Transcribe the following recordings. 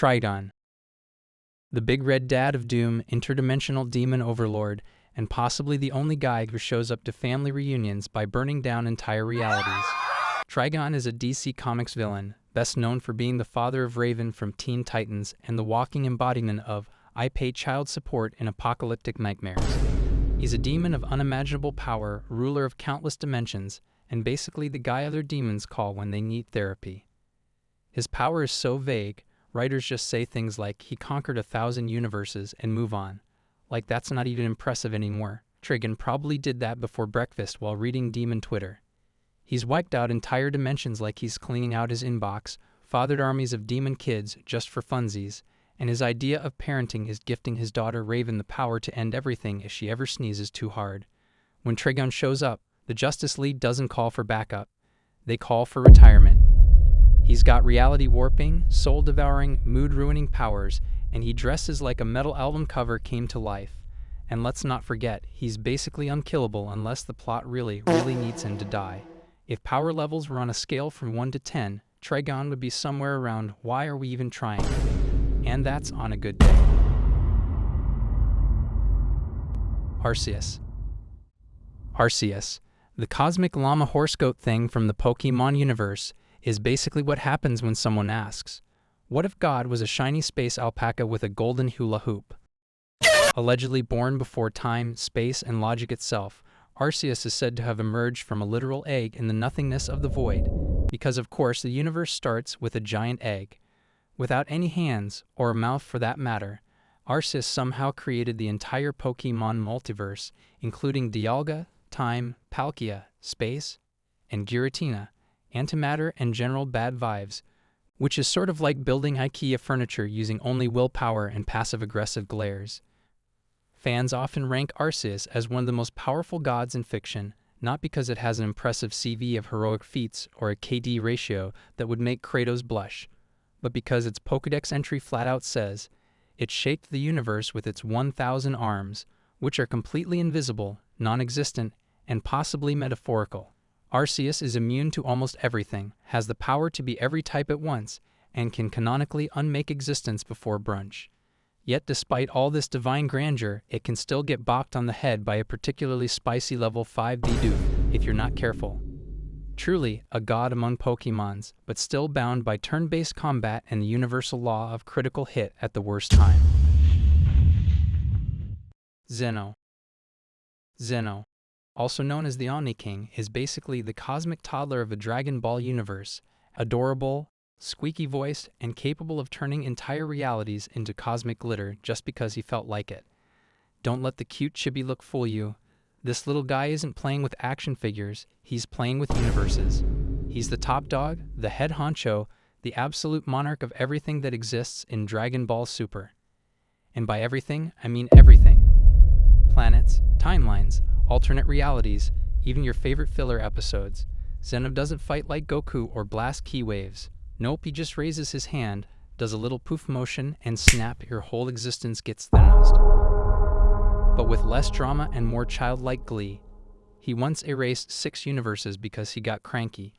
Trigon, the big red dad of doom, interdimensional demon overlord, and possibly the only guy who shows up to family reunions by burning down entire realities. Trigon is a DC Comics villain, best known for being the father of Raven from Teen Titans and the walking embodiment of "I pay child support in apocalyptic nightmares." He's a demon of unimaginable power, ruler of countless dimensions, and basically the guy other demons call when they need therapy. His power is so vague, writers just say things like he conquered 1,000 universes and move on. Like that's not even impressive anymore. Trigon probably did that before breakfast while reading demon Twitter. He's wiped out entire dimensions like he's cleaning out his inbox, fathered armies of demon kids just for funsies, and his idea of parenting is gifting his daughter Raven the power to end everything if she ever sneezes too hard. When Trigon shows up, the Justice League doesn't call for backup. They call for retirement. He's got reality warping, soul-devouring, mood-ruining powers, and he dresses like a metal album cover came to life. And let's not forget, he's basically unkillable unless the plot really needs him to die. If power levels were on a scale from 1 to 10, Trigon would be somewhere around "why are we even trying?" And that's on a good day. Arceus. Arceus, the cosmic llama horse goat thing from the Pokemon universe, is basically what happens when someone asks, what if God was a shiny space alpaca with a golden hula hoop? Allegedly born before time, space, and logic itself, Arceus is said to have emerged from a literal egg in the nothingness of the void, because of course the universe starts with a giant egg. Without any hands, or a mouth for that matter, Arceus somehow created the entire Pokemon multiverse, including Dialga, time, Palkia, space, and Giratina, antimatter and general bad vibes, which is sort of like building IKEA furniture using only willpower and passive-aggressive glares. Fans often rank Arceus as one of the most powerful gods in fiction, not because it has an impressive CV of heroic feats or a KD ratio that would make Kratos blush, but because its Pokédex entry flat-out says, it shaped the universe with its 1,000 arms, which are completely invisible, non-existent, and possibly metaphorical. Arceus is immune to almost everything, has the power to be every type at once, and can canonically unmake existence before brunch. Yet despite all this divine grandeur, it can still get bopped on the head by a particularly spicy level 5D doof if you're not careful. Truly, a god among Pokemons, but still bound by turn-based combat and the universal law of critical hit at the worst time. Zeno. Zeno, also known as the Omni King, is basically the cosmic toddler of the Dragon Ball universe, adorable, squeaky-voiced, and capable of turning entire realities into cosmic glitter just because he felt like it. Don't let the cute chibi look fool you. This little guy isn't playing with action figures, he's playing with universes. He's the top dog, the head honcho, the absolute monarch of everything that exists in Dragon Ball Super. And by everything, I mean everything. Planets, timelines, alternate realities, even your favorite filler episodes. Zeno doesn't fight like Goku or blast ki waves. Nope, he just raises his hand, does a little poof motion, and snap, your whole existence gets Thanosed. But with less drama and more childlike glee. He once erased 6 universes because he got cranky,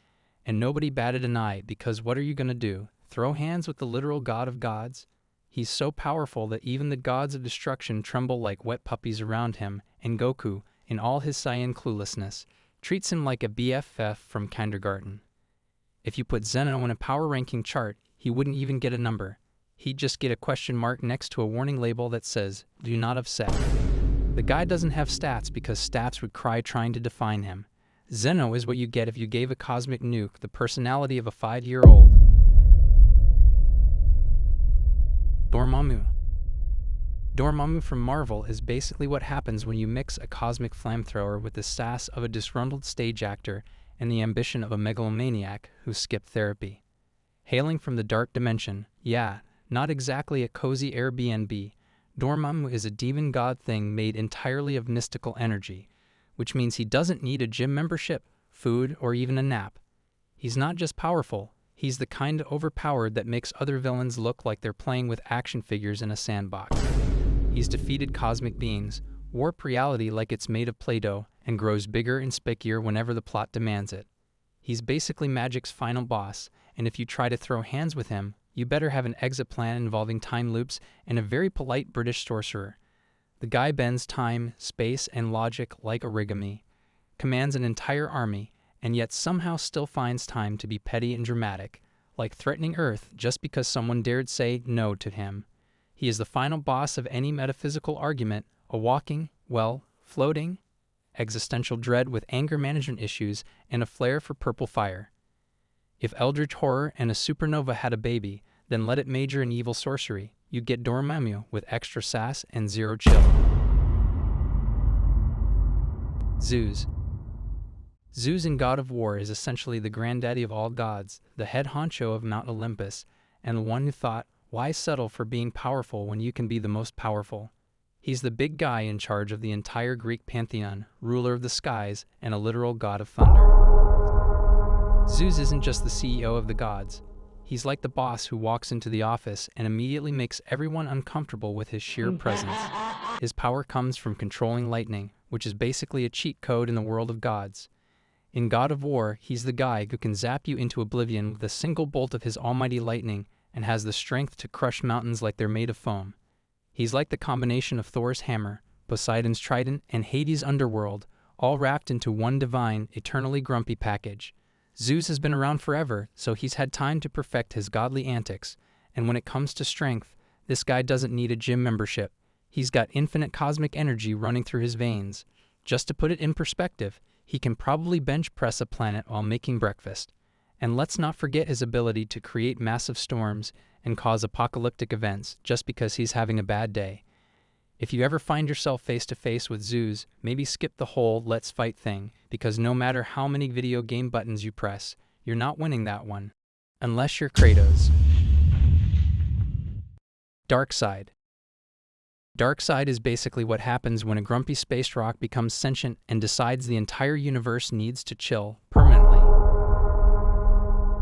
and nobody batted an eye because what are you gonna do? Throw hands with the literal god of gods? He's so powerful that even the gods of destruction tremble like wet puppies around him, and Goku, in all his Saiyan cluelessness, treats him like a BFF from kindergarten. If you put Zeno in a power ranking chart, he wouldn't even get a number. He'd just get a question mark next to a warning label that says, "Do not upset." The guy doesn't have stats because stats would cry trying to define him. Zeno is what you get if you gave a cosmic nuke the personality of a 5-year-old. Dormammu. Dormammu from Marvel is basically what happens when you mix a cosmic flamethrower with the sass of a disgruntled stage actor and the ambition of a megalomaniac who skipped therapy. Hailing from the dark dimension, yeah, not exactly a cozy Airbnb, Dormammu is a demon god thing made entirely of mystical energy, which means he doesn't need a gym membership, food, or even a nap. He's not just powerful, he's the kind of overpowered that makes other villains look like they're playing with action figures in a sandbox. He's defeated cosmic beings, warped reality like it's made of Play-Doh, and grows bigger and spickier whenever the plot demands it. He's basically magic's final boss, and if you try to throw hands with him, You better have an exit plan involving time loops and a very polite British sorcerer. The guy bends time, space, and logic like origami, commands an entire army, and yet somehow still finds time to be petty and dramatic, like threatening Earth just because someone dared say no to him. He is the final boss of any metaphysical argument, a walking, well, floating, existential dread with anger management issues and a flair for purple fire. If Eldritch Horror and a supernova had a baby, then let it major in evil sorcery. You get Dormammu with extra sass and zero chill. Zeus. Zeus in God of War is essentially the granddaddy of all gods, the head honcho of Mount Olympus, and the one who thought, why settle for being powerful when you can be the most powerful? He's the big guy in charge of the entire Greek pantheon, ruler of the skies, and a literal god of thunder. Zeus isn't just the CEO of the gods. He's like the boss who walks into the office and immediately makes everyone uncomfortable with his sheer presence. His power comes from controlling lightning, which is basically a cheat code in the world of gods. In God of War, he's the guy who can zap you into oblivion with a single bolt of his almighty lightning and has the strength to crush mountains like they're made of foam. He's like the combination of Thor's hammer, Poseidon's trident, and Hades' underworld, all wrapped into one divine, eternally grumpy package. Zeus has been around forever, so he's had time to perfect his godly antics, and when it comes to strength, this guy doesn't need a gym membership. He's got infinite cosmic energy running through his veins. Just to put it in perspective, he can probably bench press a planet while making breakfast. And let's not forget his ability to create massive storms and cause apocalyptic events just because he's having a bad day. If you ever find yourself face to face with Zeus, maybe skip the whole let's fight thing, because no matter how many video game buttons you press, you're not winning that one. Unless you're Kratos. Darkseid. Darkseid is basically what happens when a grumpy space rock becomes sentient and decides the entire universe needs to chill permanently.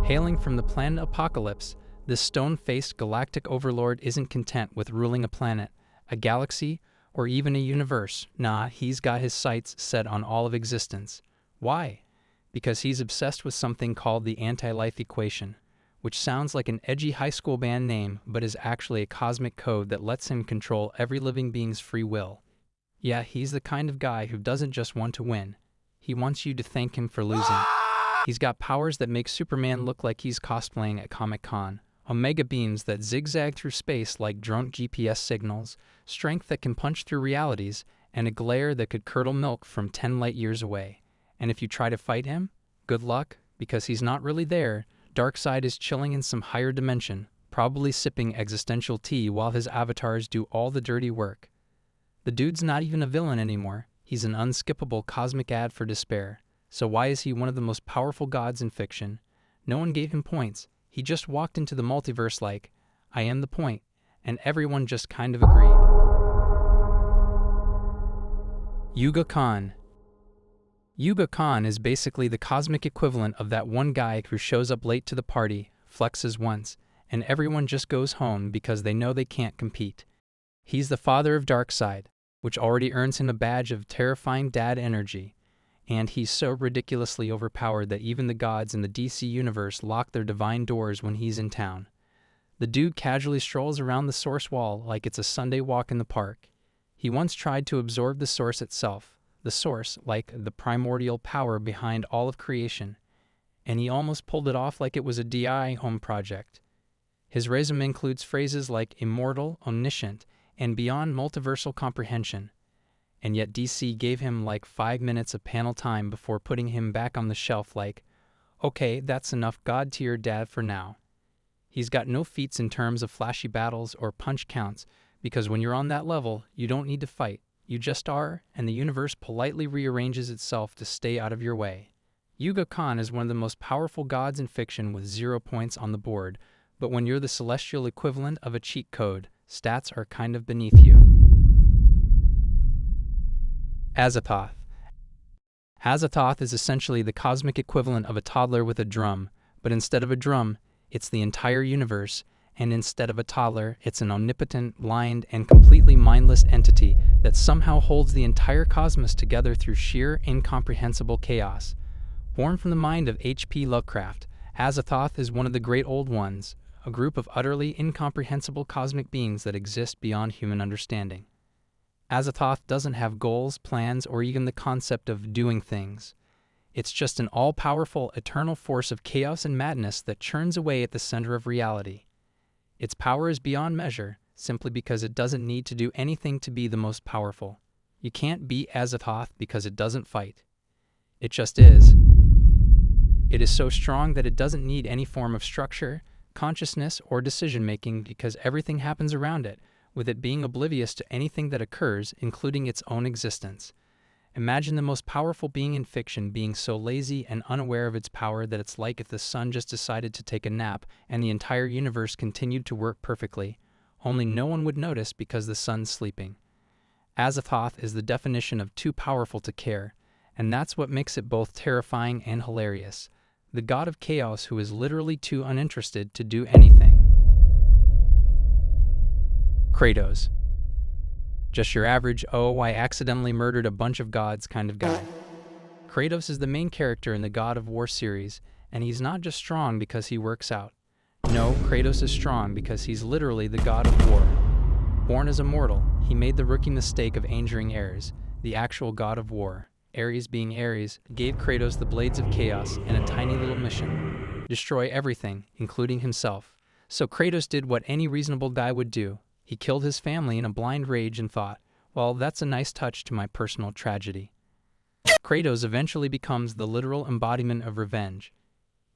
Hailing from the planet Apocalypse, this stone-faced galactic overlord isn't content with ruling a planet, a galaxy, or even a universe. Nah, he's got his sights set on all of existence. Why? Because he's obsessed with something called the anti-life equation, which sounds like an edgy high school band name, but is actually a cosmic code that lets him control every living being's free will. Yeah, he's the kind of guy who doesn't just want to win. He wants you to thank him for losing. He's got powers that make Superman look like he's cosplaying at Comic-Con, omega beams that zigzag through space like drone GPS signals, strength that can punch through realities, and a glare that could curdle milk from 10 light years away. And if you try to fight him, good luck, because he's not really there. Darkseid is chilling in some higher dimension, probably sipping existential tea while his avatars do all the dirty work. The dude's not even a villain anymore. He's an unskippable cosmic ad for despair. So why is he one of the most powerful gods in fiction? No one gave him points. He just walked into the multiverse like, I am the point, and everyone just kind of agreed. Yuga Khan. Yuga Khan is basically the cosmic equivalent of that one guy who shows up late to the party, flexes once, and everyone just goes home because they know they can't compete. He's the father of Darkseid, which already earns him a badge of terrifying dad energy, and he's so ridiculously overpowered that even the gods in the DC universe lock their divine doors when he's in town. The dude casually strolls around the source wall like it's a Sunday walk in the park. He once tried to absorb the source itself, the source like the primordial power behind all of creation, and he almost pulled it off like it was a DIY home project. His resume includes phrases like immortal, omniscient, and beyond multiversal comprehension, and yet DC gave him like 5 minutes of panel time before putting him back on the shelf like, okay, that's enough god tier dad for now. He's got no feats in terms of flashy battles or punch counts, because when you're on that level, you don't need to fight. You just are, and the universe politely rearranges itself to stay out of your way. Yuga Khan is one of the most powerful gods in fiction with 0 points on the board, but when you're the celestial equivalent of a cheat code, stats are kind of beneath you. Azathoth. Azathoth is essentially the cosmic equivalent of a toddler with a drum, but instead of a drum, it's the entire universe, and instead of a toddler, it's an omnipotent, blind, and completely mindless entity that somehow holds the entire cosmos together through sheer, incomprehensible chaos. Born from the mind of H.P. Lovecraft, Azathoth is one of the great old ones, a group of utterly incomprehensible cosmic beings that exist beyond human understanding. Azathoth doesn't have goals, plans, or even the concept of doing things. It's just an all-powerful, eternal force of chaos and madness that churns away at the center of reality. Its power is beyond measure, simply because it doesn't need to do anything to be the most powerful. You can't beat Azathoth because it doesn't fight. It just is. It is so strong that it doesn't need any form of structure, consciousness, or decision-making because everything happens around it, with it being oblivious to anything that occurs, including its own existence. Imagine the most powerful being in fiction being so lazy and unaware of its power that it's like if the sun just decided to take a nap and the entire universe continued to work perfectly, only no one would notice because the sun's sleeping. Azathoth is the definition of too powerful to care, and that's what makes it both terrifying and hilarious. The god of chaos who is literally too uninterested to do anything. Kratos. Just your average, oh, I accidentally murdered a bunch of gods kind of guy. Kratos is the main character in the God of War series, and he's not just strong because he works out. No, Kratos is strong because he's literally the god of war. Born as a mortal, he made the rookie mistake of injuring Ares, the actual god of war. Ares, being Ares, gave Kratos the Blades of Chaos and a tiny little mission: destroy everything, including himself. So Kratos did what any reasonable guy would do. He killed his family in a blind rage and thought, well, that's a nice touch to my personal tragedy. Kratos eventually becomes the literal embodiment of revenge.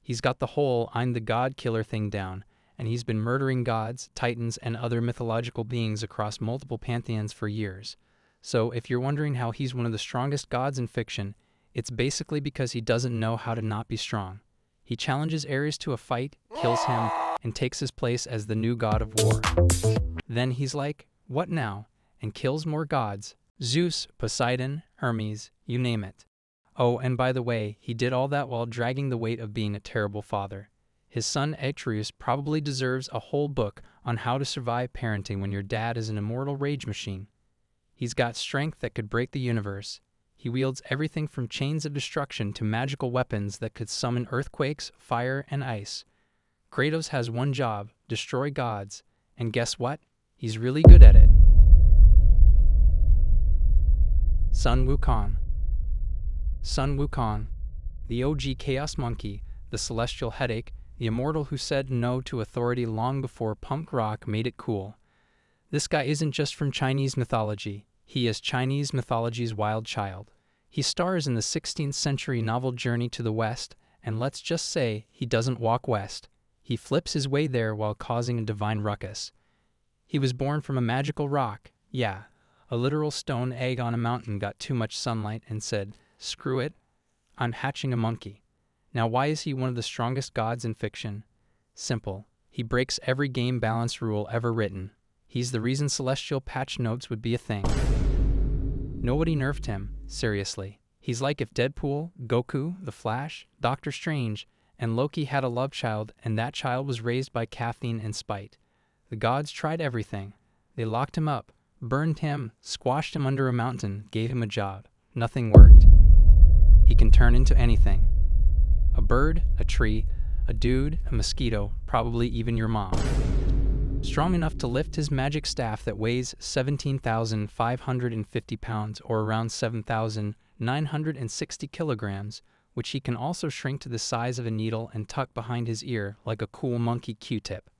He's got the whole I'm the god killer thing down, and he's been murdering gods, titans, and other mythological beings across multiple pantheons for years. So if you're wondering how he's one of the strongest gods in fiction, it's basically because he doesn't know how to not be strong. He challenges Ares to a fight, kills him, and takes his place as the new god of war. Then he's like, what now? And kills more gods. Zeus, Poseidon, Hermes, you name it. Oh, and by the way, he did all that while dragging the weight of being a terrible father. His son Atreus probably deserves a whole book on how to survive parenting when your dad is an immortal rage machine. He's got strength that could break the universe. He wields everything from chains of destruction to magical weapons that could summon earthquakes, fire, and ice. Kratos has one job: destroy gods. And guess what? He's really good at it. Sun Wukong. Sun Wukong, the OG Chaos Monkey, the celestial headache, the immortal who said no to authority long before punk rock made it cool. This guy isn't just from Chinese mythology. He is Chinese mythology's wild child. He stars in the 16th century novel Journey to the West, and let's just say he doesn't walk west. He flips his way there while causing a divine ruckus. He was born from a magical rock. Yeah, a literal stone egg on a mountain got too much sunlight and said, screw it, I'm hatching a monkey. Now why is he one of the strongest gods in fiction? Simple. He breaks every game balance rule ever written. He's the reason celestial patch notes would be a thing. Nobody nerfed him, seriously. He's like if Deadpool, Goku, The Flash, Doctor Strange, and Loki had a love child, and that child was raised by caffeine and spite. The gods tried everything. They locked him up, burned him, squashed him under a mountain, gave him a job. Nothing worked. He can turn into anything. A bird, a tree, a dude, a mosquito, probably even your mom. Strong enough to lift his magic staff that weighs 17,550 pounds or around 7,960 kilograms, which he can also shrink to the size of a needle and tuck behind his ear like a cool monkey Q-tip.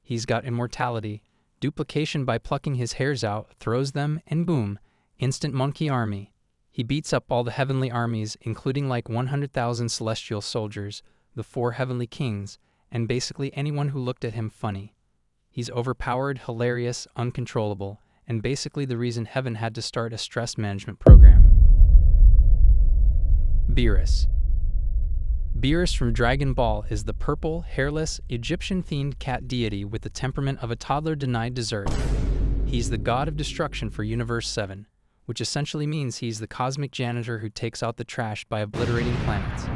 He's got immortality, duplication by plucking his hairs out, throws them, and boom, instant monkey army. He beats up all the heavenly armies, including like 100,000 celestial soldiers, the 4 heavenly kings, and basically anyone who looked at him funny. He's overpowered, hilarious, uncontrollable, and basically the reason heaven had to start a stress management program. Beerus. Beerus from Dragon Ball is the purple, hairless, Egyptian-themed cat deity with the temperament of a toddler denied dessert. He's the god of destruction for Universe 7, which essentially means he's the cosmic janitor who takes out the trash by obliterating planets.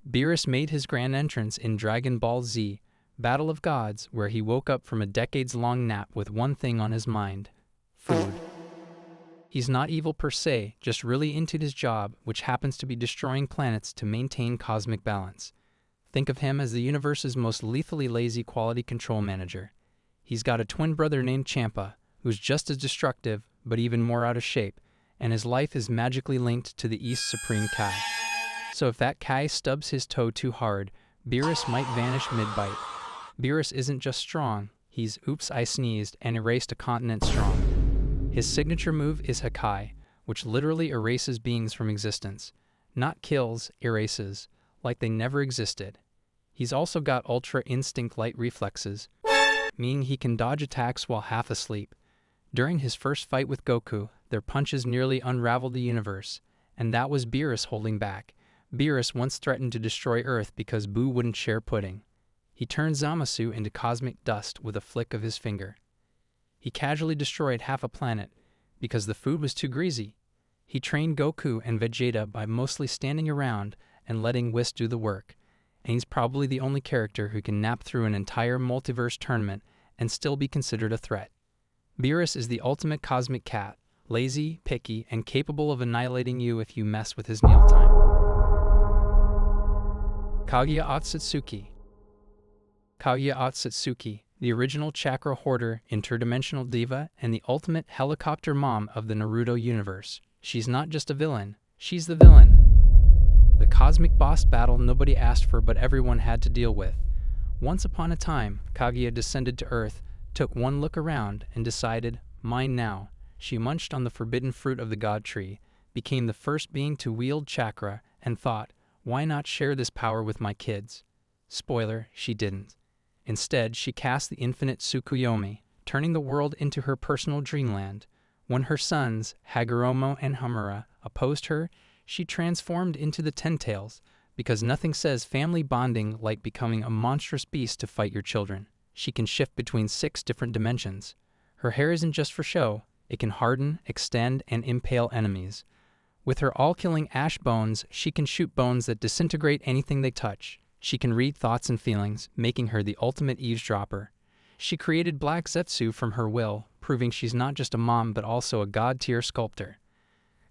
Beerus made his grand entrance in Dragon Ball Z, Battle of Gods, where he woke up from a decades-long nap with one thing on his mind: food. He's not evil per se, just really into his job, which happens to be destroying planets to maintain cosmic balance. Think of him as the universe's most lethally lazy quality control manager. He's got a twin brother named Champa, who's just as destructive, but even more out of shape, and his life is magically linked to the East's Supreme Kai. So if that Kai stubs his toe too hard, Beerus might vanish mid-bite. Beerus isn't just strong, he's oops I sneezed and erased a continent strong. His signature move is Hakai, which literally erases beings from existence. Not kills, erases, like they never existed. He's also got Ultra Instinct light reflexes, meaning he can dodge attacks while half asleep. During his first fight with Goku, their punches nearly unraveled the universe, and that was Beerus holding back. Beerus once threatened to destroy Earth because Boo wouldn't share pudding. He turned Zamasu into cosmic dust with a flick of his finger. He casually destroyed half a planet because the food was too greasy. He trained Goku and Vegeta by mostly standing around and letting Whis do the work, and he's probably the only character who can nap through an entire multiverse tournament and still be considered a threat. Beerus is the ultimate cosmic cat, lazy, picky, and capable of annihilating you if you mess with his meal time. Kaguya Otsutsuki. Kaguya Otsutsuki, the original chakra hoarder, interdimensional diva, and the ultimate helicopter mom of the Naruto universe. She's not just a villain, she's the villain. The cosmic boss battle nobody asked for but everyone had to deal with. Once upon a time, Kaguya descended to Earth, took one look around, and decided, mine now. She munched on the forbidden fruit of the god tree, became the first being to wield chakra, and thought, why not share this power with my kids? Spoiler, she didn't. Instead, she cast the infinite Tsukuyomi, turning the world into her personal dreamland. When her sons, Hagoromo and Homura, opposed her, she transformed into the Ten Tails, because nothing says family bonding like becoming a monstrous beast to fight your children. She can shift between 6 different dimensions. Her hair isn't just for show, it can harden, extend, and impale enemies. With her all-killing ash bones, she can shoot bones that disintegrate anything they touch. She can read thoughts and feelings, making her the ultimate eavesdropper. She created Black Zetsu from her will, proving she's not just a mom but also a god-tier sculptor.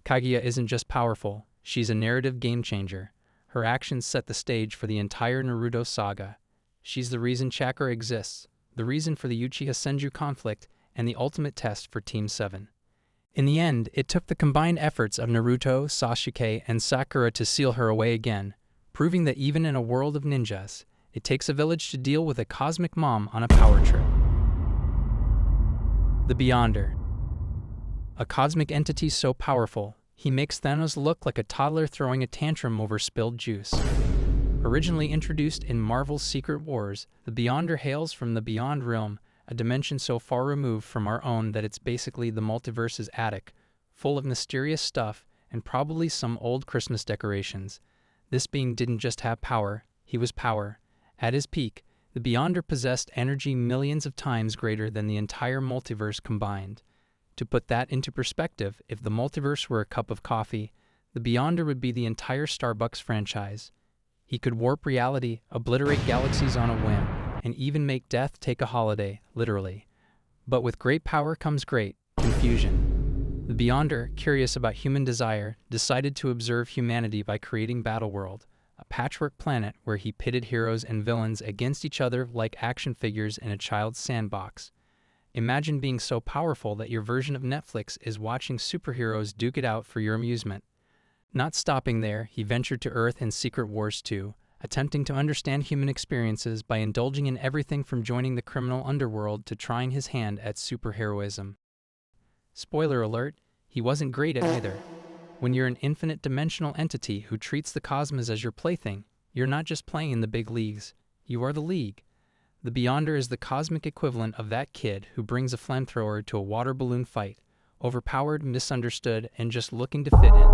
Kaguya isn't just powerful, she's a narrative game-changer. Her actions set the stage for the entire Naruto saga. She's the reason chakra exists, the reason for the Uchiha Senju conflict, and the ultimate test for Team 7. In the end, it took the combined efforts of Naruto, Sasuke, and Sakura to seal her away again, proving that even in a world of ninjas, it takes a village to deal with a cosmic mom on a power trip. The Beyonder. A cosmic entity so powerful, he makes Thanos look like a toddler throwing a tantrum over spilled juice. Originally introduced in Marvel's Secret Wars, the Beyonder hails from the Beyond Realm, a dimension so far removed from our own that it's basically the multiverse's attic, full of mysterious stuff and probably some old Christmas decorations. This being didn't just have power, he was power. At his peak, the Beyonder possessed energy millions of times greater than the entire multiverse combined. To put that into perspective, if the multiverse were a cup of coffee, the Beyonder would be the entire Starbucks franchise. He could warp reality, obliterate galaxies on a whim, and even make death take a holiday, literally. But with great power comes great confusion. The Beyonder, curious about human desire, decided to observe humanity by creating Battleworld, a patchwork planet where he pitted heroes and villains against each other like action figures in a child's sandbox. Imagine being so powerful that your version of Netflix is watching superheroes duke it out for your amusement. Not stopping there, he ventured to Earth in Secret Wars 2, attempting to understand human experiences by indulging in everything from joining the criminal underworld to trying his hand at superheroism. Spoiler alert, he wasn't great at either. When you're an infinite dimensional entity who treats the cosmos as your plaything, you're not just playing in the big leagues, you are the league. The Beyonder is the cosmic equivalent of that kid who brings a flamethrower to a water balloon fight, overpowered, misunderstood, and just looking to fit in.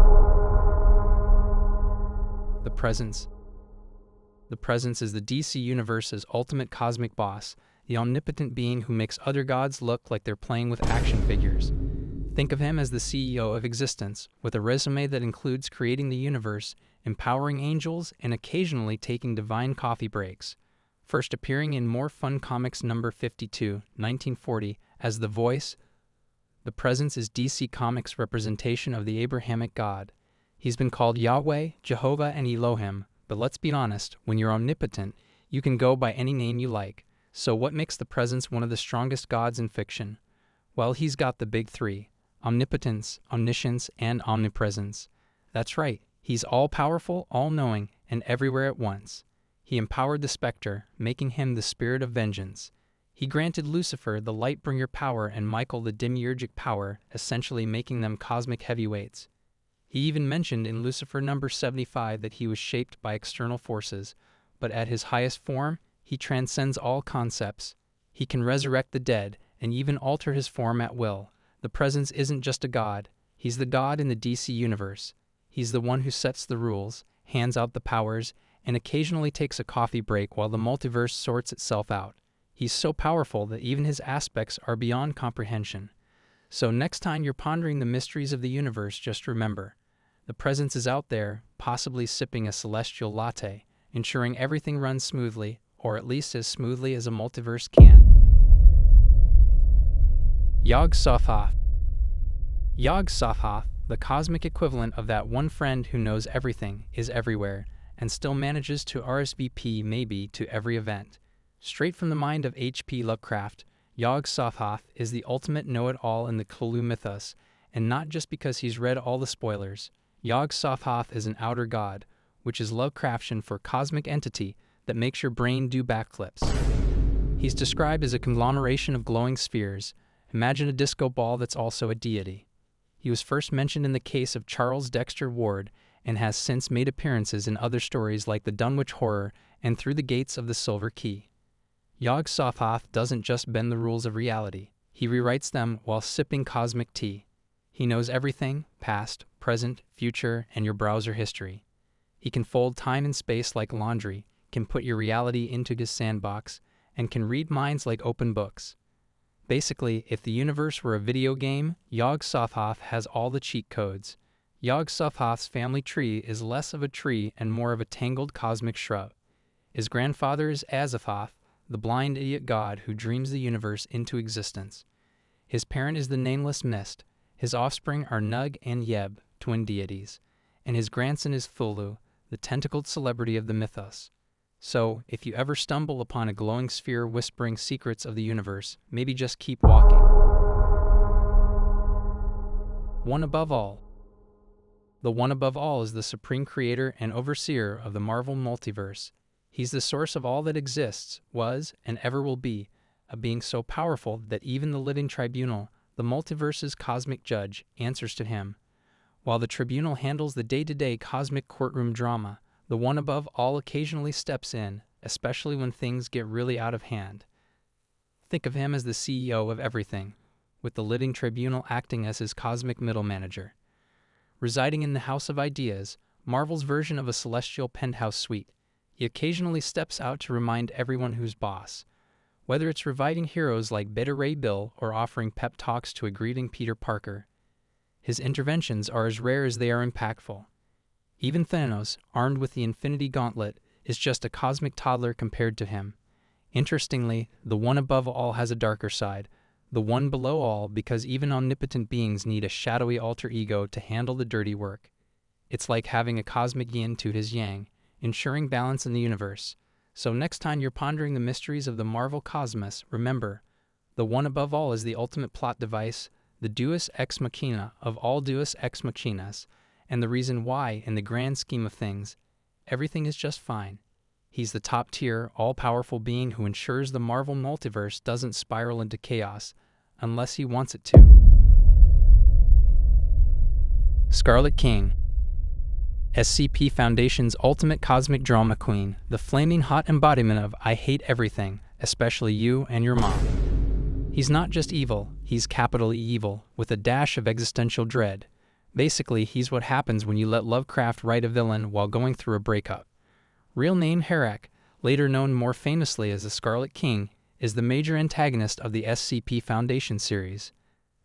The Presence. The Presence is the DC Universe's ultimate cosmic boss, the omnipotent being who makes other gods look like they're playing with action figures. Think of him as the CEO of existence, with a resume that includes creating the universe, empowering angels, and occasionally taking divine coffee breaks. First appearing in More Fun Comics number 52, 1940, as the Voice, the Presence is DC Comics' representation of the Abrahamic God. He's been called Yahweh, Jehovah, and Elohim, But let's be honest, when you're omnipotent, you can go by any name you like. So what makes the presence one of the strongest gods in fiction? Well, he's got the big three: omnipotence, omniscience, and omnipresence. That's right, he's all-powerful, all-knowing, and everywhere at once. He empowered the Spectre, making him the spirit of vengeance. He granted Lucifer the light-bringer power and Michael the demiurgic power, essentially making them cosmic heavyweights. He even mentioned in Lucifer number 75 that he was shaped by external forces, but at his highest form, he transcends all concepts. He can resurrect the dead and even alter his form at will. The Presence isn't just a god, he's the god in the DC universe. He's the one who sets the rules, hands out the powers, and occasionally takes a coffee break while the multiverse sorts itself out. He's so powerful that even his aspects are beyond comprehension. So next time you're pondering the mysteries of the universe, just remember, the Presence is out there, possibly sipping a celestial latte, ensuring everything runs smoothly, or at least as smoothly as a multiverse can. Yog-Sothoth. Yog-Sothoth, the cosmic equivalent of that one friend who knows everything, is everywhere, and still manages to RSVP maybe to every event. Straight from the mind of H.P. Lovecraft, Yog-Sothoth is the ultimate know-it-all in the Cthulhu mythos, and not just because he's read all the spoilers. Yog-Sothoth is an outer god, which is Lovecraftian for cosmic entity that makes your brain do backflips. He's described as a conglomeration of glowing spheres. Imagine a disco ball that's also a deity. He was first mentioned in the case of Charles Dexter Ward and has since made appearances in other stories like the Dunwich Horror and Through the Gates of the Silver Key. Yog-Sothoth doesn't just bend the rules of reality, he rewrites them while sipping cosmic tea. He knows everything, past, present, future, and your browser history. He can fold time and space like laundry, can put your reality into his sandbox, and can read minds like open books. Basically, if the universe were a video game, Yog-Sothoth has all the cheat codes. Yog-Sothoth's family tree is less of a tree and more of a tangled cosmic shrub. His grandfather is Azathoth, the blind idiot god who dreams the universe into existence. His parent is the nameless mist. His offspring are Nug and Yeb, twin deities. And his grandson is Thulu, the tentacled celebrity of the mythos. So, if you ever stumble upon a glowing sphere whispering secrets of the universe, maybe just keep walking. One above all. The One Above All is the supreme creator and overseer of the Marvel multiverse. He's the source of all that exists, was, and ever will be, a being so powerful that even the Living Tribunal, the multiverse's cosmic judge, answers to him. While the tribunal handles the day-to-day cosmic courtroom drama, the One Above All occasionally steps in, especially when things get really out of hand. Think of him as the CEO of everything, with the Living Tribunal acting as his cosmic middle manager. Residing in the House of Ideas, Marvel's version of a celestial penthouse suite, he occasionally steps out to remind everyone who's boss. Whether it's reviving heroes like Beta Ray Bill or offering pep talks to a grieving Peter Parker, his interventions are as rare as they are impactful. Even Thanos, armed with the Infinity Gauntlet, is just a cosmic toddler compared to him. Interestingly, the One Above All has a darker side, the one below all, because even omnipotent beings need a shadowy alter ego to handle the dirty work. It's like having a cosmic yin to his yang, ensuring balance in the universe. So next time you're pondering the mysteries of the Marvel cosmos, remember, the One Above All is the ultimate plot device, the deus ex machina of all deus ex machinas, and the reason why, in the grand scheme of things, everything is just fine. He's the top-tier, all-powerful being who ensures the Marvel multiverse doesn't spiral into chaos, unless he wants it to. Scarlet King. SCP Foundation's ultimate cosmic drama queen, the flaming hot embodiment of I hate everything, especially you and your mom. He's not just evil, he's capitally evil, with a dash of existential dread. Basically, he's what happens when you let Lovecraft write a villain while going through a breakup. Real name Harak, later known more famously as the Scarlet King, is the major antagonist of the SCP Foundation series.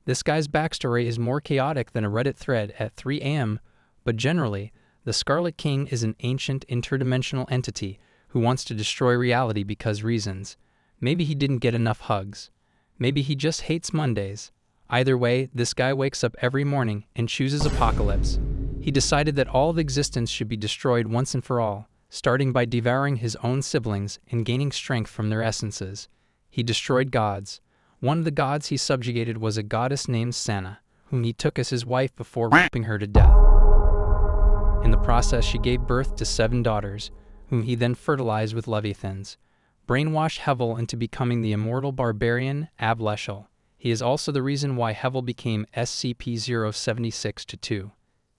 This guy's backstory is more chaotic than a Reddit thread at 3 a.m., but generally, the Scarlet King is an ancient interdimensional entity who wants to destroy reality because reasons. Maybe he didn't get enough hugs. Maybe he just hates Mondays. Either way, this guy wakes up every morning and chooses apocalypse. He decided that all of existence should be destroyed once and for all, starting by devouring his own siblings and gaining strength from their essences. He destroyed gods. One of the gods he subjugated was a goddess named Sana, whom he took as his wife before raping her to death. In the process, she gave birth to 7 daughters, whom he then fertilized with leviathans. Brainwashed Hevel into becoming the immortal barbarian Ableshel. He is also the reason why Hevel became SCP-076-2.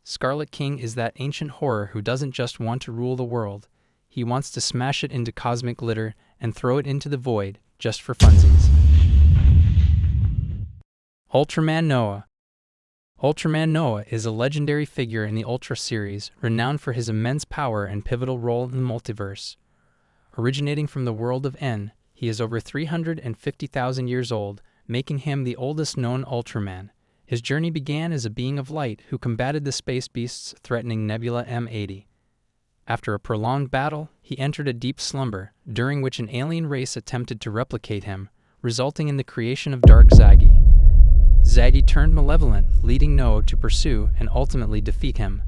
Scarlet King is that ancient horror who doesn't just want to rule the world. He wants to smash it into cosmic glitter and throw it into the void, just for funsies. Ultraman Noa. Ultraman Noa is a legendary figure in the Ultra series, renowned for his immense power and pivotal role in the multiverse. Originating from the world of N, he is over 350,000 years old, making him the oldest known Ultraman. His journey began as a being of light who combated the space beasts threatening Nebula M80. After a prolonged battle, he entered a deep slumber, during which an alien race attempted to replicate him, resulting in the creation of Darkseid. Zaggy turned malevolent, leading Noa to pursue and ultimately defeat him,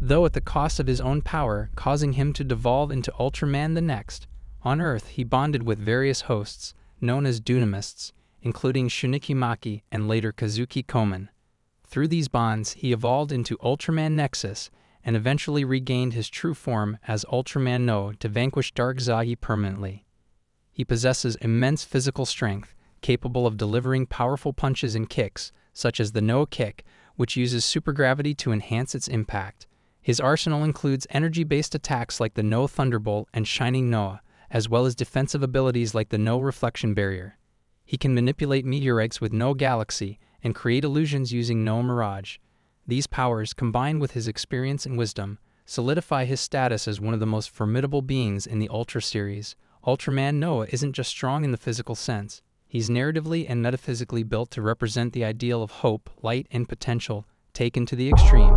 though at the cost of his own power, causing him to devolve into Ultraman the Next. On Earth, he bonded with various hosts, known as Dunamists, including Shunikimaki and later Kazuki Kamen. Through these bonds, he evolved into Ultraman Nexus and eventually regained his true form as Ultraman Noa to vanquish Darkseid permanently. He possesses immense physical strength, capable of delivering powerful punches and kicks, such as the Noa Kick, which uses supergravity to enhance its impact. His arsenal includes energy-based attacks like the Noa Thunderbolt and Shining Noa, as well as defensive abilities like the Noa Reflection Barrier. He can manipulate meteor eggs with Noa Galaxy and create illusions using Noa Mirage. These powers, combined with his experience and wisdom, solidify his status as one of the most formidable beings in the Ultra series. Ultraman Noa isn't just strong in the physical sense. He's narratively and metaphysically built to represent the ideal of hope, light, and potential, taken to the extreme.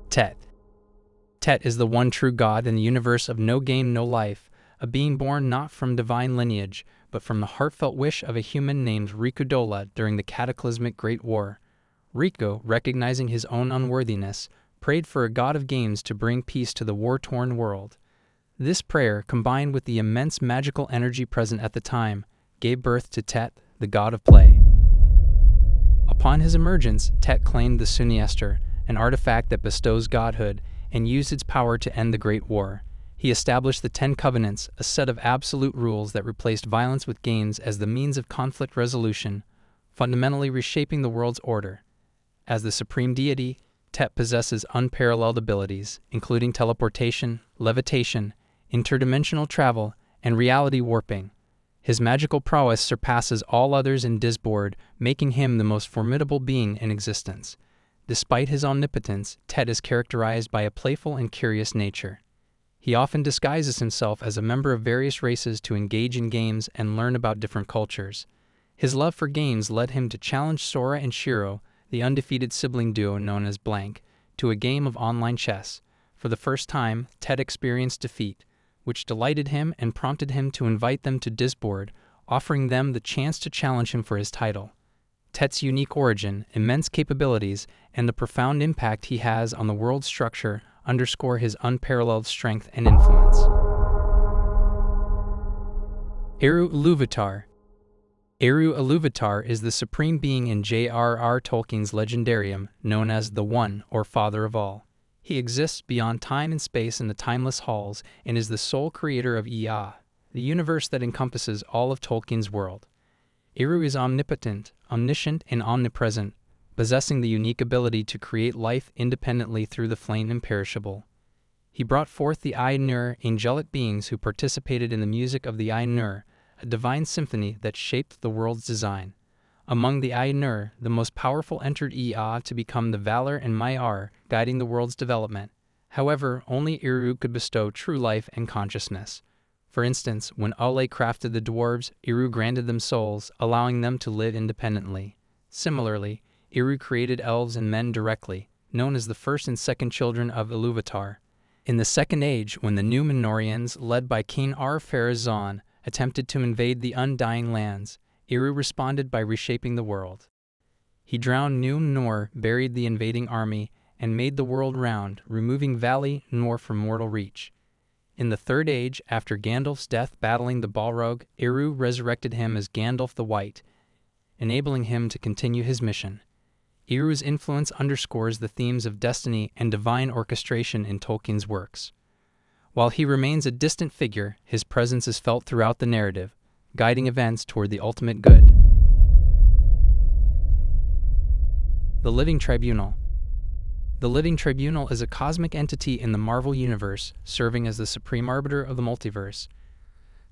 Tet. Tet is the one true god in the universe of No Game, No Life, a being born not from divine lineage, but from the heartfelt wish of a human named Rikudola during the cataclysmic Great War. Riku, recognizing his own unworthiness, prayed for a god of games to bring peace to the war-torn world. This prayer, combined with the immense magical energy present at the time, gave birth to Tet, the god of play. Upon his emergence, Tet claimed the Suniester, an artifact that bestows godhood, and used its power to end the Great War. He established the 10 Covenants, a set of absolute rules that replaced violence with games as the means of conflict resolution, fundamentally reshaping the world's order. As the supreme deity, Tet possesses unparalleled abilities, including teleportation, levitation, interdimensional travel, and reality warping. His magical prowess surpasses all others in Disboard, making him the most formidable being in existence. Despite his omnipotence, Tet is characterized by a playful and curious nature. He often disguises himself as a member of various races to engage in games and learn about different cultures. His love for games led him to challenge Sora and Shiro, the undefeated sibling duo known as Blank, to a game of online chess. For the first time, Tet experienced defeat, which delighted him and prompted him to invite them to Disboard, offering them the chance to challenge him for his title. Tet's unique origin, immense capabilities, and the profound impact he has on the world's structure underscore his unparalleled strength and influence. Eru Iluvatar. Eru Iluvatar is the supreme being in J.R.R. Tolkien's legendarium, known as the One, or Father of All. He exists beyond time and space in the timeless halls and is the sole creator of Ea, the universe that encompasses all of Tolkien's world. Eru is omnipotent, omniscient, and omnipresent, possessing the unique ability to create life independently through the flame imperishable. He brought forth the Ainur, angelic beings who participated in the music of the Ainur, a divine symphony that shaped the world's design. Among the Ainur, the most powerful entered Ea to become the Valor and Maiar, guiding the world's development. However, only Eru could bestow true life and consciousness. For instance, when Ale crafted the dwarves, Eru granted them souls, allowing them to live independently. Similarly, Eru created elves and men directly, known as the first and second children of Iluvatar. In the Second Age, when the Númenóreans, led by King Ar-Pharazôn, attempted to invade the Undying Lands, Eru responded by reshaping the world. He drowned Númenor, buried the invading army, and made the world round, removing valley nor from mortal reach. In the Third Age, after Gandalf's death battling the Balrog, Eru resurrected him as Gandalf the White, enabling him to continue his mission. Eru's influence underscores the themes of destiny and divine orchestration in Tolkien's works. While he remains a distant figure, his presence is felt throughout the narrative, guiding events toward the ultimate good. The Living Tribunal. The Living Tribunal is a cosmic entity in the Marvel Universe, serving as the supreme arbiter of the multiverse.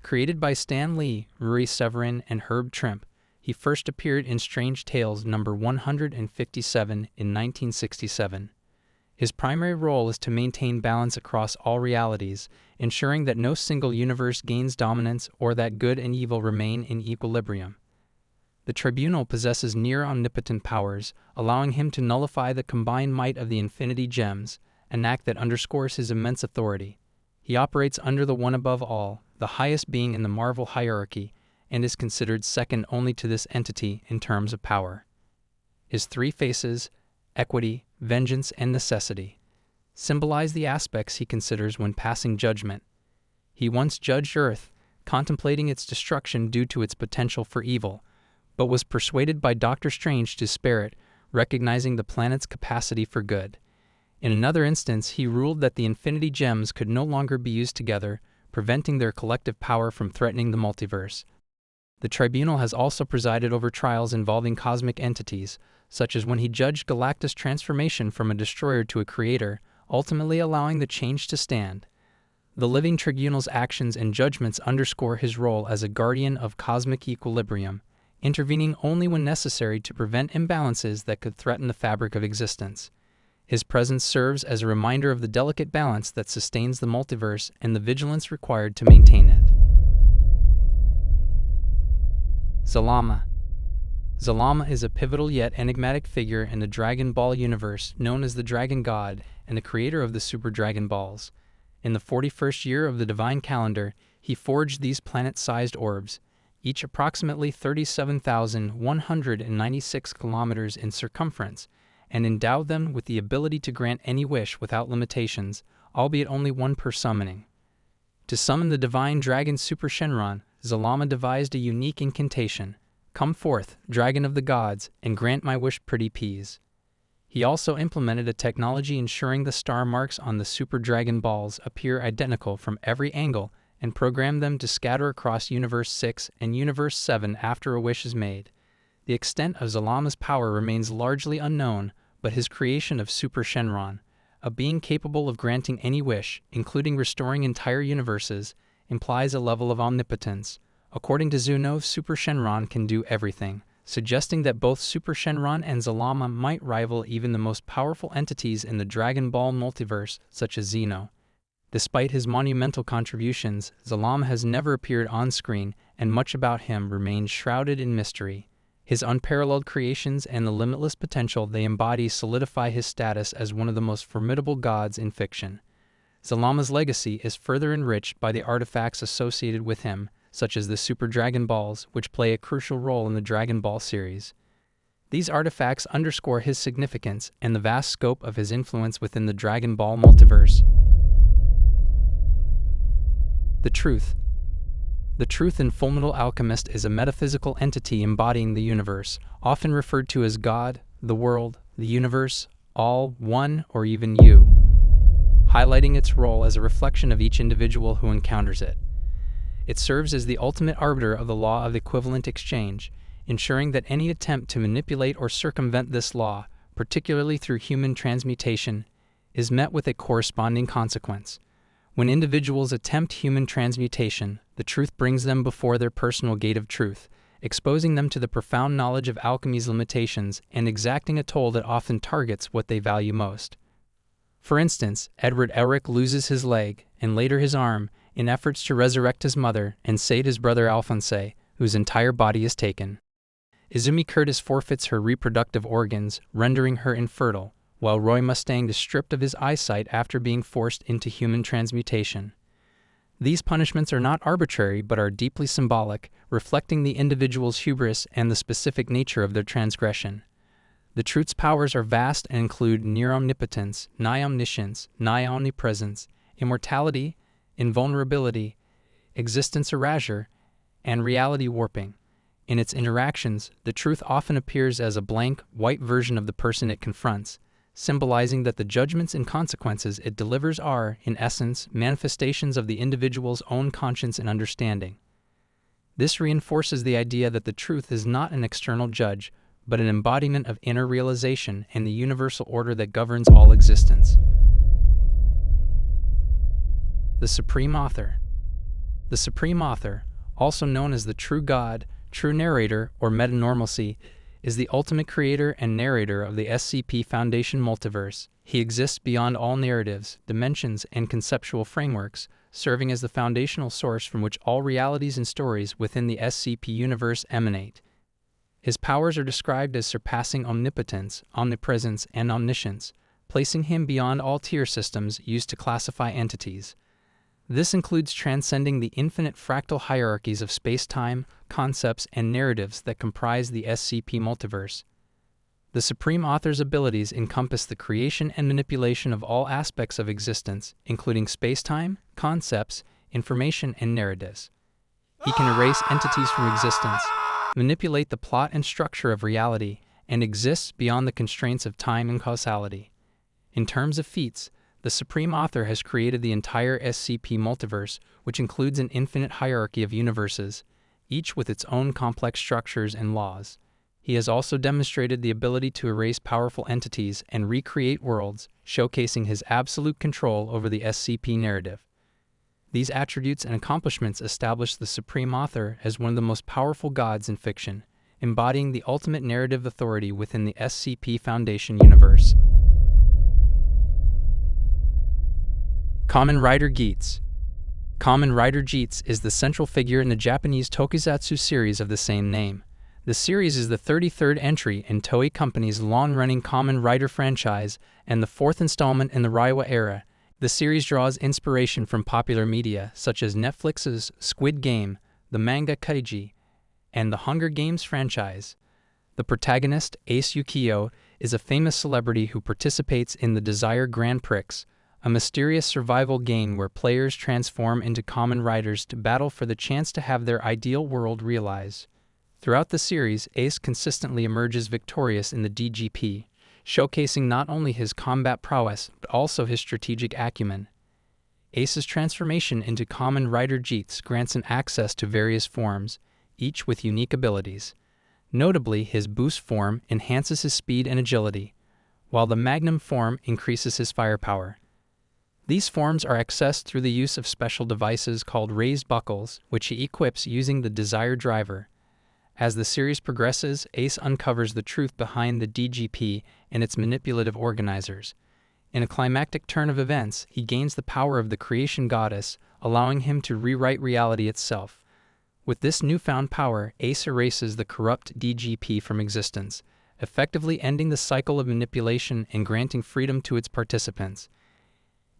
Created by Stan Lee, Rui Severin, and Herb Trimpe, he first appeared in Strange Tales number 157 in 1967. His primary role is to maintain balance across all realities, ensuring that no single universe gains dominance or that good and evil remain in equilibrium. The Tribunal possesses near-omnipotent powers, allowing him to nullify the combined might of the Infinity Gems, an act that underscores his immense authority. He operates under the One Above All, the highest being in the Marvel hierarchy, and is considered second only to this entity in terms of power. His three faces, equity, vengeance, and necessity, symbolize the aspects he considers when passing judgment. He once judged Earth, contemplating its destruction due to its potential for evil, but was persuaded by Doctor Strange to spare it, recognizing the planet's capacity for good. In another instance, he ruled that the Infinity Gems could no longer be used together, preventing their collective power from threatening the multiverse. The Tribunal has also presided over trials involving cosmic entities, such as when he judged Galactus' transformation from a destroyer to a creator, ultimately allowing the change to stand. The Living Tribunal's actions and judgments underscore his role as a guardian of cosmic equilibrium, intervening only when necessary to prevent imbalances that could threaten the fabric of existence. His presence serves as a reminder of the delicate balance that sustains the multiverse and the vigilance required to maintain it. Zalama. Zalama is a pivotal yet enigmatic figure in the Dragon Ball universe, known as the Dragon God and the creator of the Super Dragon Balls. In the 41st year of the Divine Calendar, he forged these planet-sized orbs, each approximately 37,196 kilometers in circumference, and endowed them with the ability to grant any wish without limitations, albeit only one per summoning. To summon the divine dragon Super Shenron, Zalama devised a unique incantation: "Come forth, dragon of the gods, and grant my wish, pretty peas." He also implemented a technology ensuring the star marks on the Super Dragon Balls appear identical from every angle, and programmed them to scatter across Universe 6 and Universe 7 after a wish is made. The extent of Zalama's power remains largely unknown, but his creation of Super Shenron, a being capable of granting any wish, including restoring entire universes, implies a level of omnipotence. According to Zeno, Super Shenron can do everything, suggesting that both Super Shenron and Zalama might rival even the most powerful entities in the Dragon Ball multiverse, such as Zeno. Despite his monumental contributions, Zalama has never appeared on-screen, and much about him remains shrouded in mystery. His unparalleled creations and the limitless potential they embody solidify his status as one of the most formidable gods in fiction. Zalama's legacy is further enriched by the artifacts associated with him, such as the Super Dragon Balls, which play a crucial role in the Dragon Ball series. These artifacts underscore his significance and the vast scope of his influence within the Dragon Ball multiverse. The Truth. The Truth in Fullmetal Alchemist is a metaphysical entity embodying the universe, often referred to as God, the world, the universe, all, one, or even you, highlighting its role as a reflection of each individual who encounters it. It serves as the ultimate arbiter of the law of equivalent exchange, ensuring that any attempt to manipulate or circumvent this law, particularly through human transmutation, is met with a corresponding consequence. When individuals attempt human transmutation, the truth brings them before their personal gate of truth, exposing them to the profound knowledge of alchemy's limitations and exacting a toll that often targets what they value most. For instance, Edward Elric loses his leg, and later his arm, in efforts to resurrect his mother and save his brother Alphonse, whose entire body is taken. Izumi Curtis forfeits her reproductive organs, rendering her infertile, while Roy Mustang is stripped of his eyesight after being forced into human transmutation. These punishments are not arbitrary but are deeply symbolic, reflecting the individual's hubris and the specific nature of their transgression. The truth's powers are vast and include near omnipotence, nigh omniscience, nigh omnipresence, immortality, invulnerability, existence erasure, and reality warping. In its interactions, the truth often appears as a blank, white version of the person it confronts, symbolizing that the judgments and consequences it delivers are, in essence, manifestations of the individual's own conscience and understanding. This reinforces the idea that the truth is not an external judge, but an embodiment of inner realization and the universal order that governs all existence. The Supreme Author. The Supreme Author, also known as the True God, True Narrator, or Metanormalcy, is the ultimate creator and narrator of the SCP Foundation multiverse. He exists beyond all narratives, dimensions, and conceptual frameworks, serving as the foundational source from which all realities and stories within the SCP universe emanate. His powers are described as surpassing omnipotence, omnipresence, and omniscience, placing him beyond all tier systems used to classify entities. This includes transcending the infinite fractal hierarchies of space-time, concepts, and narratives that comprise the SCP multiverse. The Supreme Author's abilities encompass the creation and manipulation of all aspects of existence, including space-time, concepts, information, and narratives. He can erase entities from existence, manipulate the plot and structure of reality, and exists beyond the constraints of time and causality. In terms of feats, the Supreme Author has created the entire SCP multiverse, which includes an infinite hierarchy of universes, each with its own complex structures and laws. He has also demonstrated the ability to erase powerful entities and recreate worlds, showcasing his absolute control over the SCP narrative. These attributes and accomplishments establish the Supreme Author as one of the most powerful gods in fiction, embodying the ultimate narrative authority within the SCP Foundation universe. Kamen Rider Geats. Kamen Rider Geats is the central figure in the Japanese tokusatsu series of the same name. The series is the 33rd entry in Toei Company's long-running Kamen Rider franchise and the fourth installment in the Reiwa era. The series draws inspiration from popular media such as Netflix's Squid Game, the manga Kaiji, and the Hunger Games franchise. The protagonist, Ace Yukio, is a famous celebrity who participates in the Desire Grand Prix, a mysterious survival game where players transform into Kamen Riders to battle for the chance to have their ideal world realized. Throughout the series, Ace consistently emerges victorious in the DGP, showcasing not only his combat prowess but also his strategic acumen. Ace's transformation into Kamen Rider Geats grants him access to various forms, each with unique abilities. Notably, his boost form enhances his speed and agility, while the Magnum form increases his firepower. These forms are accessed through the use of special devices called raised buckles, which he equips using the Desire Driver. As the series progresses, Ace uncovers the truth behind the DGP and its manipulative organizers. In a climactic turn of events, he gains the power of the creation goddess, allowing him to rewrite reality itself. With this newfound power, Ace erases the corrupt DGP from existence, effectively ending the cycle of manipulation and granting freedom to its participants.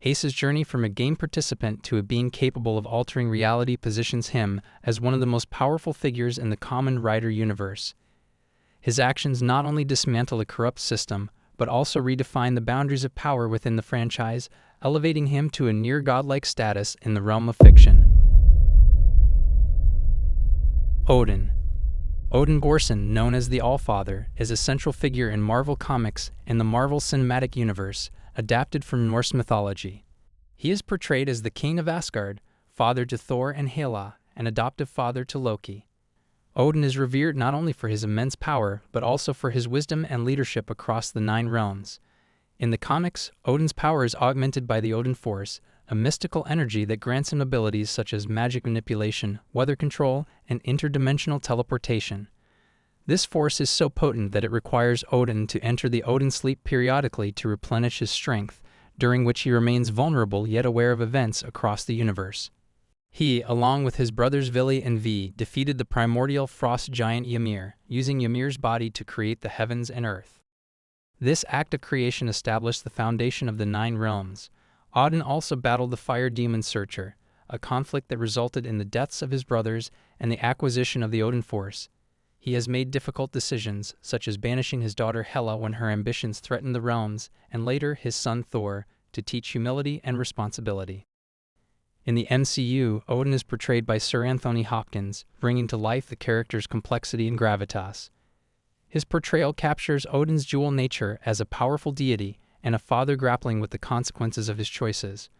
Ace's journey from a game participant to a being capable of altering reality positions him as one of the most powerful figures in the Kamen Rider universe. His actions not only dismantle a corrupt system, but also redefine the boundaries of power within the franchise, elevating him to a near-godlike status in the realm of fiction. Odin. Odin Borson, known as the Allfather, is a central figure in Marvel Comics and the Marvel Cinematic Universe, adapted from Norse mythology. He is portrayed as the King of Asgard, father to Thor and Hela, and adoptive father to Loki. Odin is revered not only for his immense power, but also for his wisdom and leadership across the 9 realms. In the comics, Odin's power is augmented by the Odin Force, a mystical energy that grants him abilities such as magic manipulation, weather control, and interdimensional teleportation. This force is so potent that it requires Odin to enter the Odin sleep periodically to replenish his strength, during which he remains vulnerable yet aware of events across the universe. He, along with his brothers Vili and V, defeated the primordial frost giant Ymir, using Ymir's body to create the heavens and earth. This act of creation established the foundation of the 9 realms. Odin also battled the fire demon Searcher, a conflict that resulted in the deaths of his brothers and the acquisition of the Odin Force. He has made difficult decisions, such as banishing his daughter Hela when her ambitions threatened the realms, and later his son Thor, to teach humility and responsibility. In the MCU, Odin is portrayed by Sir Anthony Hopkins, bringing to life the character's complexity and gravitas. His portrayal captures Odin's dual nature as a powerful deity and a father grappling with the consequences of his choices.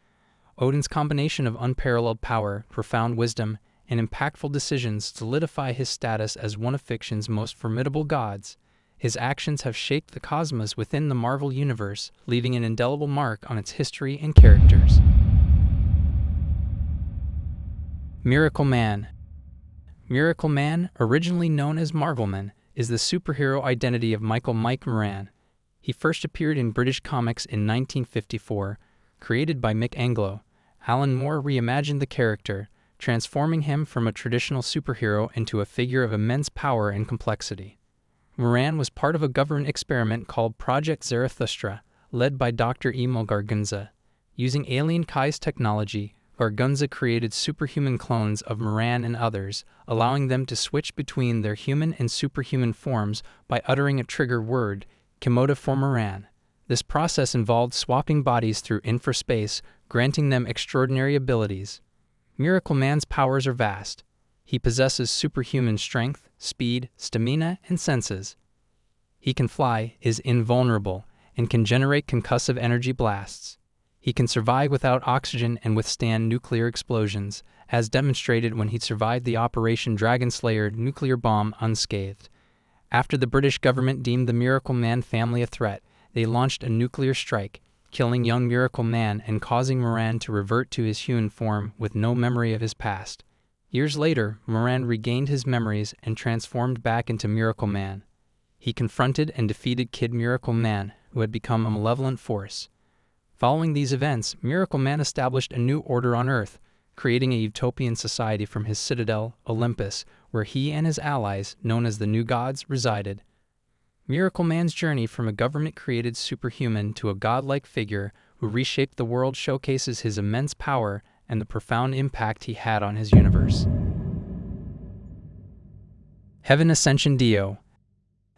Odin's combination of unparalleled power, profound wisdom, and impactful decisions solidify his status as one of fiction's most formidable gods. His actions have shaped the cosmos within the Marvel Universe, leaving an indelible mark on its history and characters. Miracleman. Miracleman, originally known as Marvelman, is the superhero identity of Michael "Mike" Moran. He first appeared in British comics in 1954, created by Mick Anglo. Alan Moore reimagined the character, transforming him from a traditional superhero into a figure of immense power and complexity. Moran was part of a government experiment called Project Zarathustra, led by Dr. Emil Gargunza. Using Alien Kai's technology, Gargunza created superhuman clones of Moran and others, allowing them to switch between their human and superhuman forms by uttering a trigger word, Kimoda for Moran. This process involved swapping bodies through infraspace, granting them extraordinary abilities. Miracleman's powers are vast. He possesses superhuman strength, speed, stamina, and senses. He can fly, is invulnerable, and can generate concussive energy blasts. He can survive without oxygen and withstand nuclear explosions, as demonstrated when he survived the Operation Dragon Slayer nuclear bomb unscathed. After the British government deemed the Miracleman family a threat, they launched a nuclear strike, killing young Miracleman and causing Moran to revert to his human form with no memory of his past. Years later, Moran regained his memories and transformed back into Miracleman. He confronted and defeated Kid Miracleman, who had become a malevolent force. Following these events, Miracleman established a new order on Earth, creating a utopian society from his citadel, Olympus, where he and his allies, known as the New Gods, resided. Miracleman's journey from a government-created superhuman to a godlike figure who reshaped the world showcases his immense power and the profound impact he had on his universe. Heaven Ascension Dio.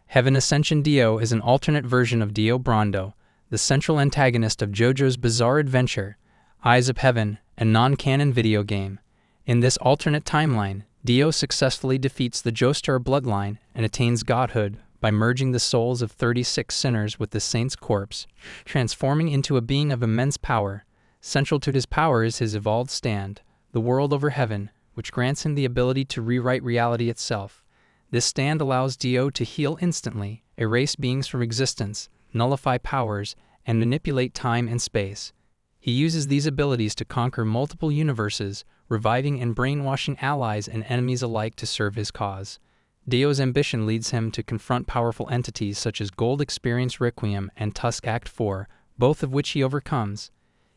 Heaven Ascension Dio is an alternate version of Dio Brando, the central antagonist of JoJo's Bizarre Adventure, Eyes of Heaven, a non-canon video game. In this alternate timeline, Dio successfully defeats the Joestar bloodline and attains godhood by merging the souls of 36 sinners with the saint's corpse, transforming into a being of immense power. Central to his power is his evolved stand, the world over heaven, which grants him the ability to rewrite reality itself. This stand allows Dio to heal instantly, erase beings from existence, nullify powers, and manipulate time and space. He uses these abilities to conquer multiple universes, reviving and brainwashing allies and enemies alike to serve his cause. Dio's ambition leads him to confront powerful entities such as Gold Experience Requiem and Tusk Act 4, both of which he overcomes.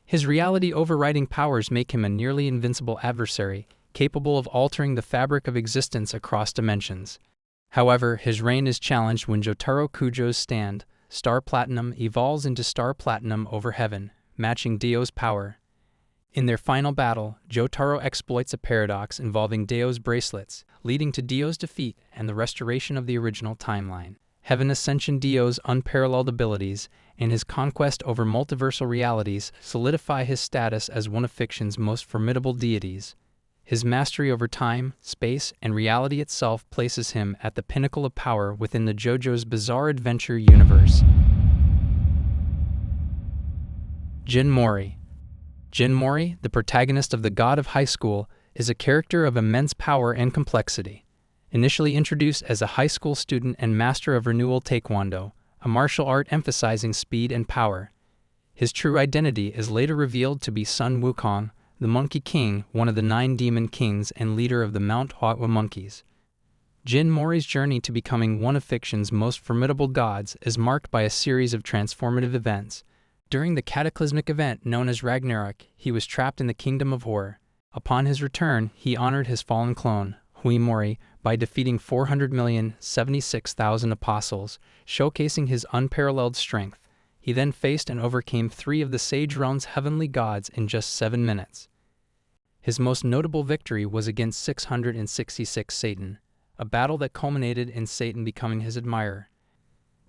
His reality-overriding powers make him a nearly invincible adversary, capable of altering the fabric of existence across dimensions. However, his reign is challenged when Jotaro Kujo's stand, Star Platinum, evolves into Star Platinum over Heaven, matching Dio's power. In their final battle, Jotaro exploits a paradox involving Dio's bracelets, leading to Dio's defeat and the restoration of the original timeline. Heaven Ascension Dio's unparalleled abilities and his conquest over multiversal realities solidify his status as one of fiction's most formidable deities. His mastery over time, space, and reality itself places him at the pinnacle of power within the JoJo's Bizarre Adventure universe. Jin Mori. Jin Mori, the protagonist of The God of High School, is a character of immense power and complexity. Initially introduced as a high school student and master of renewal taekwondo, a martial art emphasizing speed and power, his true identity is later revealed to be son Wukong, the Monkey King, one of the 9 demon kings and leader of the Mount Hotwa monkeys. Jin Mori's journey to becoming one of fiction's most formidable gods is marked by a series of transformative events. During the cataclysmic event known as Ragnarok, he was trapped in the Kingdom of Horror. Upon his return, he honored his fallen clone, Hui Mori, by defeating 400,076,000 apostles, showcasing his unparalleled strength. He then faced and overcame 3 of the Sage Realm's heavenly gods in just 7 minutes. His most notable victory was against 666 Satan, a battle that culminated in Satan becoming his admirer.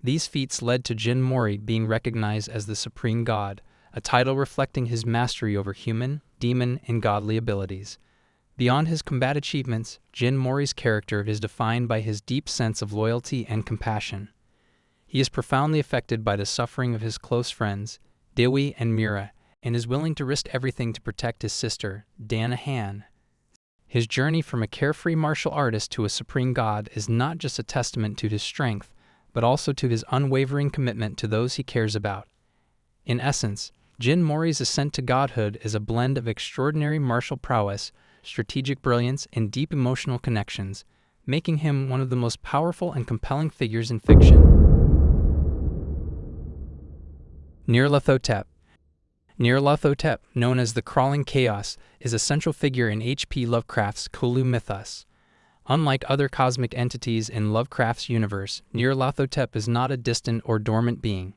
These feats led to Jin Mori being recognized as the supreme god, a title reflecting his mastery over human, demon, and godly abilities. Beyond his combat achievements, Jin Mori's character is defined by his deep sense of loyalty and compassion. He is profoundly affected by the suffering of his close friends, Dewi and Mira, and is willing to risk everything to protect his sister, Dana Han. His journey from a carefree martial artist to a supreme god is not just a testament to his strength, but also to his unwavering commitment to those he cares about. In essence, Jin Mori's ascent to godhood is a blend of extraordinary martial prowess, strategic brilliance, and deep emotional connections, making him one of the most powerful and compelling figures in fiction. Nyarlathotep. Nyarlathotep, known as the Crawling Chaos, is a central figure in H.P. Lovecraft's Cthulhu mythos. Unlike other cosmic entities in Lovecraft's universe, Nyarlathotep is not a distant or dormant being.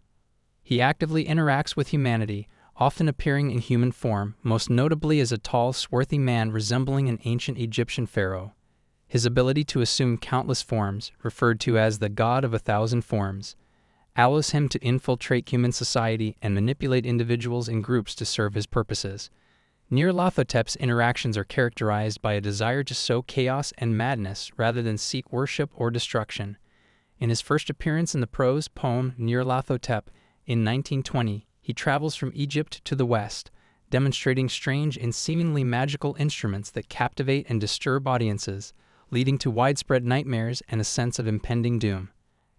He actively interacts with humanity, often appearing in human form, most notably as a tall, swarthy man resembling an ancient Egyptian pharaoh. His ability to assume countless forms, referred to as the God of 1,000 Forms, allows him to infiltrate human society and manipulate individuals and groups to serve his purposes. Nyarlathotep's interactions are characterized by a desire to sow chaos and madness rather than seek worship or destruction. In his first appearance in the prose poem Nyarlathotep in 1920, he travels from Egypt to the West, demonstrating strange and seemingly magical instruments that captivate and disturb audiences, leading to widespread nightmares and a sense of impending doom.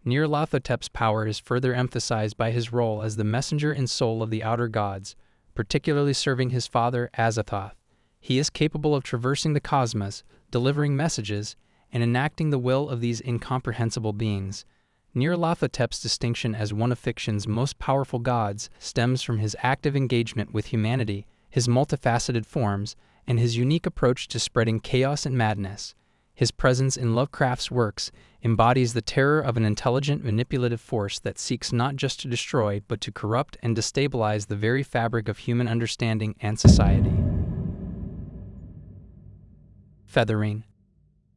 Nyarlathotep's power is further emphasized by his role as the messenger and soul of the outer gods, particularly serving his father Azathoth. He is capable of traversing the cosmos, delivering messages, and enacting the will of these incomprehensible beings. Nyarlathotep's distinction as one of fiction's most powerful gods stems from his active engagement with humanity, his multifaceted forms, and his unique approach to spreading chaos and madness. His presence in Lovecraft's works embodies the terror of an intelligent, manipulative force that seeks not just to destroy, but to corrupt and destabilize the very fabric of human understanding and society. Featherine.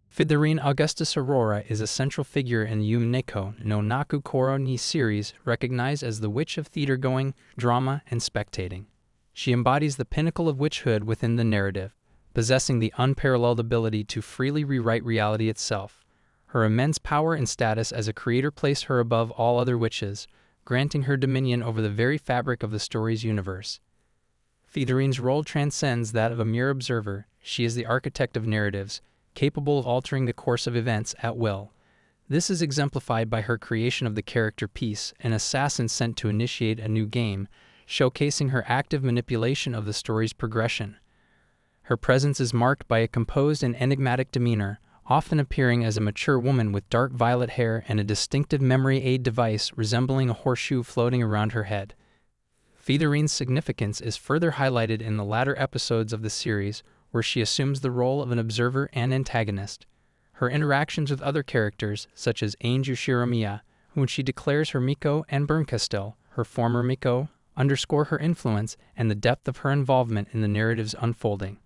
Featherine Augustus Aurora is a central figure in the Yumeneko no Naku Koro ni series, recognized as the witch of theater-going, drama, and spectating. She embodies the pinnacle of witchhood within the narrative, possessing the unparalleled ability to freely rewrite reality itself. Her immense power and status as a creator place her above all other witches, granting her dominion over the very fabric of the story's universe. Featherine's role transcends that of a mere observer. She is the architect of narratives, capable of altering the course of events at will. This is exemplified by her creation of the character Peace, an assassin sent to initiate a new game, showcasing her active manipulation of the story's progression. Her presence is marked by a composed and enigmatic demeanor, often appearing as a mature woman with dark violet hair and a distinctive memory aid device resembling a horseshoe floating around her head. Featherine's significance is further highlighted in the latter episodes of the series, where she assumes the role of an observer and antagonist. Her interactions with other characters, such as Ainge Shiromiya, whom she declares her Miko, and Bernkastel, her former Miko, underscore her influence and the depth of her involvement in the narrative's unfolding.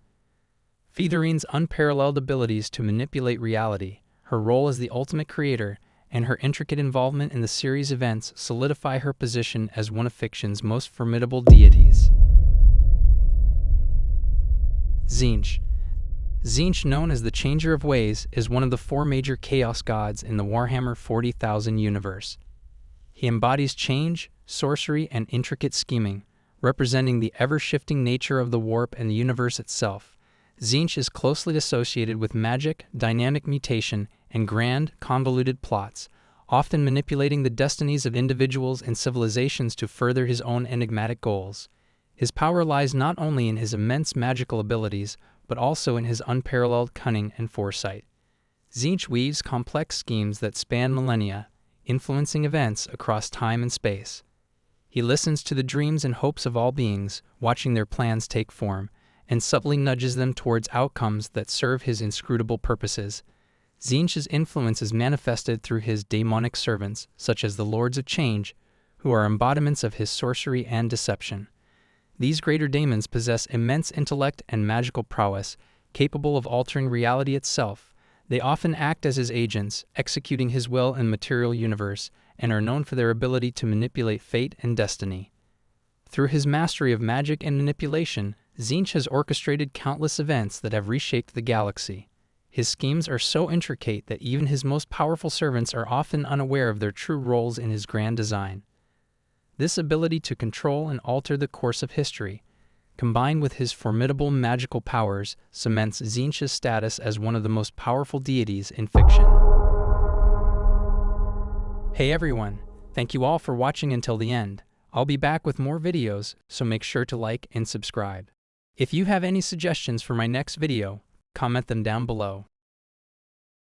Featherine's unparalleled abilities to manipulate reality, her role as the ultimate creator, and her intricate involvement in the series' events solidify her position as one of fiction's most formidable deities. Tzeentch. Tzeentch, known as the Changer of Ways, is one of the four major chaos gods in the Warhammer 40,000 universe. He embodies change, sorcery, and intricate scheming, representing the ever-shifting nature of the warp and the universe itself. Tzeentch is closely associated with magic, dynamic mutation, and grand, convoluted plots, often manipulating the destinies of individuals and civilizations to further his own enigmatic goals. His power lies not only in his immense magical abilities, but also in his unparalleled cunning and foresight. Tzeentch weaves complex schemes that span millennia, influencing events across time and space. He listens to the dreams and hopes of all beings, watching their plans take form, and subtly nudges them towards outcomes that serve his inscrutable purposes. Tzeentch's influence is manifested through his daemonic servants, such as the Lords of Change, who are embodiments of his sorcery and deception. These greater daemons possess immense intellect and magical prowess, capable of altering reality itself. They often act as his agents, executing his will in the material universe, and are known for their ability to manipulate fate and destiny. Through his mastery of magic and manipulation, Tzeentch has orchestrated countless events that have reshaped the galaxy. His schemes are so intricate that even his most powerful servants are often unaware of their true roles in his grand design. This ability to control and alter the course of history, combined with his formidable magical powers, cements Tzeentch's status as one of the most powerful deities in fiction. Hey everyone, thank you all for watching until the end. I'll be back with more videos, so make sure to like and subscribe. If you have any suggestions for my next video, comment them down below.